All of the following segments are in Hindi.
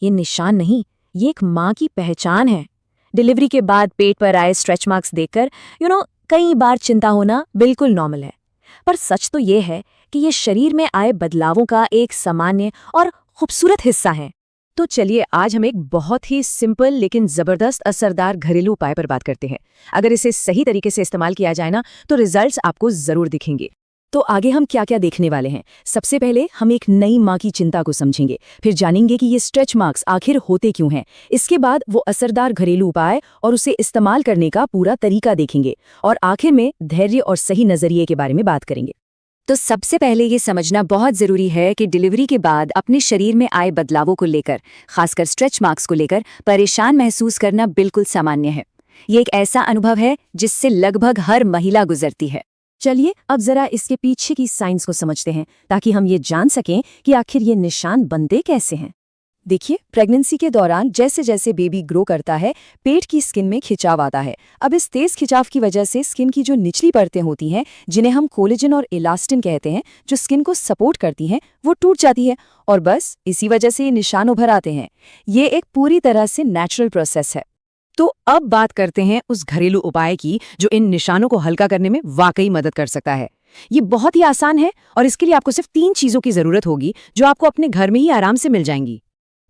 ये निशान नहीं, ये एक माँ की पहचान है। डिलीवरी के बाद पेट पर आए स्ट्रेच मार्क्स देखकर कई बार चिंता होना बिल्कुल नॉर्मल है। पर सच तो ये है कि ये शरीर में आए बदलावों का एक सामान्य और खूबसूरत हिस्सा है। तो चलिए आज हम एक बहुत ही सिंपल लेकिन जबरदस्त असरदार घरेलू उपाय पर बात करते हैं। अगर इसे सही तरीके से इस्तेमाल किया जाए ना तो रिजल्ट्स आपको जरूर दिखेंगे। तो आगे हम क्या क्या देखने वाले हैं। सबसे पहले हम एक नई माँ की चिंता को समझेंगे, फिर जानेंगे कि ये स्ट्रेच मार्क्स आखिर होते क्यों हैं। इसके बाद वो असरदार घरेलू उपाय और उसे इस्तेमाल करने का पूरा तरीका देखेंगे, और आखिर में धैर्य और सही नजरिए के बारे में बात करेंगे। तो सबसे पहले ये समझना बहुत ज़रूरी है कि डिलीवरी के बाद अपने शरीर में आए बदलावों को लेकर, खासकर स्ट्रेच मार्क्स को लेकर परेशान महसूस करना बिल्कुल सामान्य है। ये एक ऐसा अनुभव है जिससे लगभग हर महिला गुजरती है। चलिए अब जरा इसके पीछे की साइंस को समझते हैं, ताकि हम ये जान सकें कि आखिर ये निशान बनते कैसे हैं। देखिए, प्रेगनेंसी के दौरान जैसे जैसे बेबी ग्रो करता है, पेट की स्किन में खिंचाव आता है। अब इस तेज खिंचाव की वजह से स्किन की जो निचली परतें होती हैं, जिन्हें हम कोलेजन और इलास्टिन कहते हैं, जो स्किन को सपोर्ट करती हैं, वो टूट जाती है, और बस इसी वजह से ये निशान उभर आते हैं। ये एक पूरी तरह से नेचुरल प्रोसेस है। तो अब बात करते हैं उस घरेलू उपाय की जो इन निशानों को हल्का करने में वाकई मदद कर सकता है। ये बहुत ही आसान है, और इसके लिए आपको सिर्फ 3 चीजों की जरूरत होगी, जो आपको अपने घर में ही आराम से मिल जाएंगी।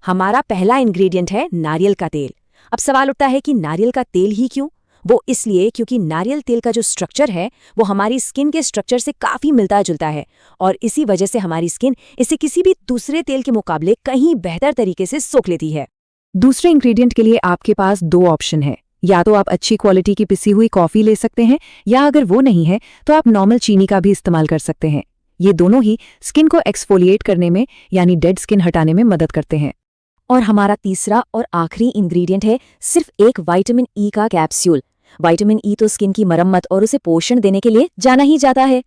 हमारा पहला इंग्रेडिएंट है नारियल का तेल। अब सवाल उठता है कि नारियल का तेल ही क्यों? वो इसलिए क्योंकि नारियल तेल का जो स्ट्रक्चर है वो हमारी स्किन के स्ट्रक्चर से काफी मिलता जुलता है, और इसी वजह से हमारी स्किन इसे किसी भी दूसरे तेल के मुकाबले कहीं बेहतर तरीके से सोख लेती है। दूसरे इंग्रेडिएंट के लिए आपके पास 2 ऑप्शन है। या तो आप अच्छी क्वालिटी की पिसी हुई कॉफी ले सकते हैं, या अगर वो नहीं है तो आप नॉर्मल चीनी का भी इस्तेमाल कर सकते हैं। ये दोनों ही स्किन को एक्सफोलिएट करने में, यानी डेड स्किन हटाने में मदद करते हैं। और हमारा तीसरा और आखिरी इंग्रेडिएंट है सिर्फ एक विटामिन ई का कैप्सूल। विटामिन ई तो स्किन की मरम्मत और उसे पोषण देने के लिए जाना ही जाता है।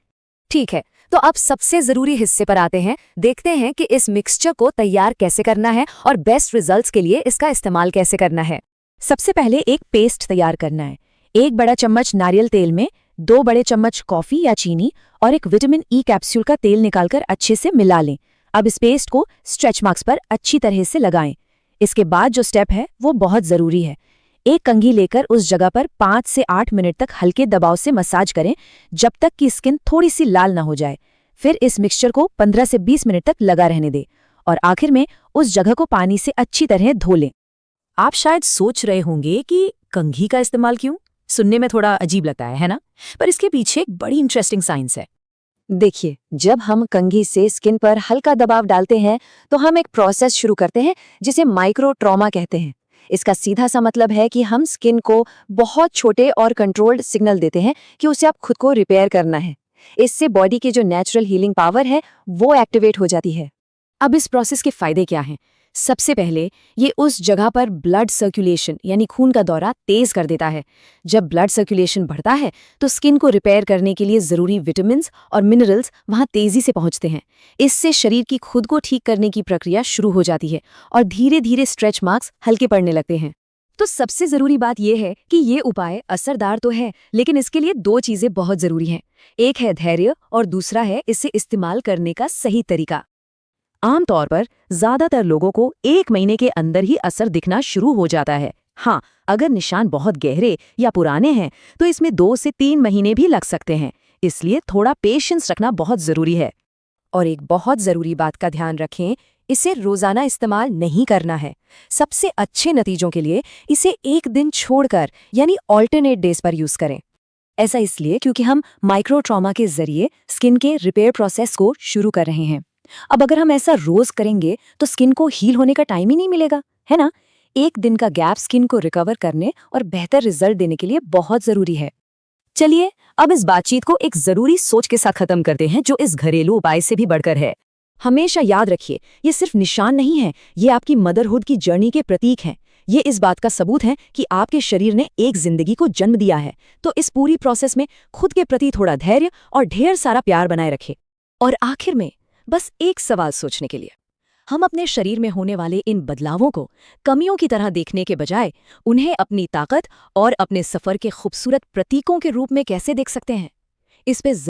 ठीक है, तो अब सबसे जरूरी हिस्से पर आते हैं। देखते हैं कि इस मिक्सचर को तैयार कैसे करना है और बेस्ट रिजल्ट्स के लिए इसका इस्तेमाल कैसे करना है। सबसे पहले एक पेस्ट तैयार करना है। 1 बड़ा चम्मच नारियल तेल में 2 बड़े चम्मच कॉफी या चीनी और एक विटामिन ई कैप्सूल का तेल निकालकर अच्छे से मिला लें। अब इस पेस्ट को स्ट्रेच मार्क्स पर अच्छी तरह से लगाएं। इसके बाद जो स्टेप है वो बहुत जरूरी है। एक कंघी लेकर उस जगह पर 5 से 8 मिनट तक हल्के दबाव से मसाज करें, जब तक कि स्किन थोड़ी सी लाल ना हो जाए। फिर इस मिक्सचर को 15 से 20 मिनट तक लगा रहने दें, और आखिर में उस जगह को पानी से अच्छी तरह धो लें। आप शायद सोच रहे होंगे कि कंघी का इस्तेमाल क्यों? सुनने में थोड़ा अजीब लगता है ना? पर इसके पीछे एक बड़ी इंटरेस्टिंग साइंस है। देखिए, जब हम कंघी से स्किन पर हल्का दबाव डालते हैं तो हम एक प्रोसेस शुरू करते हैं जिसे माइक्रो ट्रॉमा कहते हैं। इसका सीधा सा मतलब है कि हम स्किन को बहुत छोटे और कंट्रोल्ड सिग्नल देते हैं कि उसे अब खुद को रिपेयर करना है। इससे बॉडी की जो नेचुरल हीलिंग पावर है वो एक्टिवेट हो जाती है। अब इस प्रोसेस के फायदे क्या हैं? सबसे पहले ये उस जगह पर ब्लड सर्कुलेशन यानी खून का दौरा तेज कर देता है। जब ब्लड सर्कुलेशन बढ़ता है तो स्किन को रिपेयर करने के लिए ज़रूरी विटामिन्स और मिनरल्स वहाँ तेज़ी से पहुँचते हैं। इससे शरीर की खुद को ठीक करने की प्रक्रिया शुरू हो जाती है, और धीरे धीरे स्ट्रेच मार्क्स हल्के पड़ने लगते हैं। तो सबसे ज़रूरी बात यह है कि ये उपाय असरदार तो है, लेकिन इसके लिए 2 चीज़ें बहुत ज़रूरी हैं। एक है धैर्य, और दूसरा है इसे इस्तेमाल करने का सही तरीका। आमतौर पर ज्यादातर लोगों को 1 महीने के अंदर ही असर दिखना शुरू हो जाता है। हाँ, अगर निशान बहुत गहरे या पुराने हैं तो इसमें 2 से 3 महीने भी लग सकते हैं। इसलिए थोड़ा पेशेंस रखना बहुत जरूरी है। और एक बहुत जरूरी बात का ध्यान रखें, इसे रोजाना इस्तेमाल नहीं करना है। सबसे अच्छे नतीजों के लिए इसे 1 दिन छोड़कर यानी ऑल्टरनेट डेज पर यूज करें। ऐसा इसलिए क्योंकि हम माइक्रो ट्रॉमा के जरिए स्किन के रिपेयर प्रोसेस को शुरू कर रहे हैं। अब अगर हम ऐसा रोज करेंगे तो स्किन को हील होने का टाइम ही नहीं मिलेगा, है ना? 1 दिन का गैप स्किन को रिकवर करने और बेहतर रिजल्ट देने के लिए बहुत जरूरी है। चलिए अब इस बातचीत को एक जरूरी सोच के साथ खत्म करते हैं, जो इस घरेलू उपाय से भी बढ़कर है। हमेशा याद रखिए, ये सिर्फ निशान नहीं है, ये आपकी मदरहुड की जर्नी के प्रतीक हैं। ये इस बात का सबूत है कि आपके शरीर ने एक जिंदगी को जन्म दिया है। तो इस पूरी प्रोसेस में खुद के प्रति थोड़ा धैर्य और ढेर सारा प्यार बनाए रखें। और आखिर में बस एक सवाल सोचने के लिए, हम अपने शरीर में होने वाले इन बदलावों को कमियों की तरह देखने के बजाय उन्हें अपनी ताकत और अपने सफर के खूबसूरत प्रतीकों के रूप में कैसे देख सकते हैं? इस पे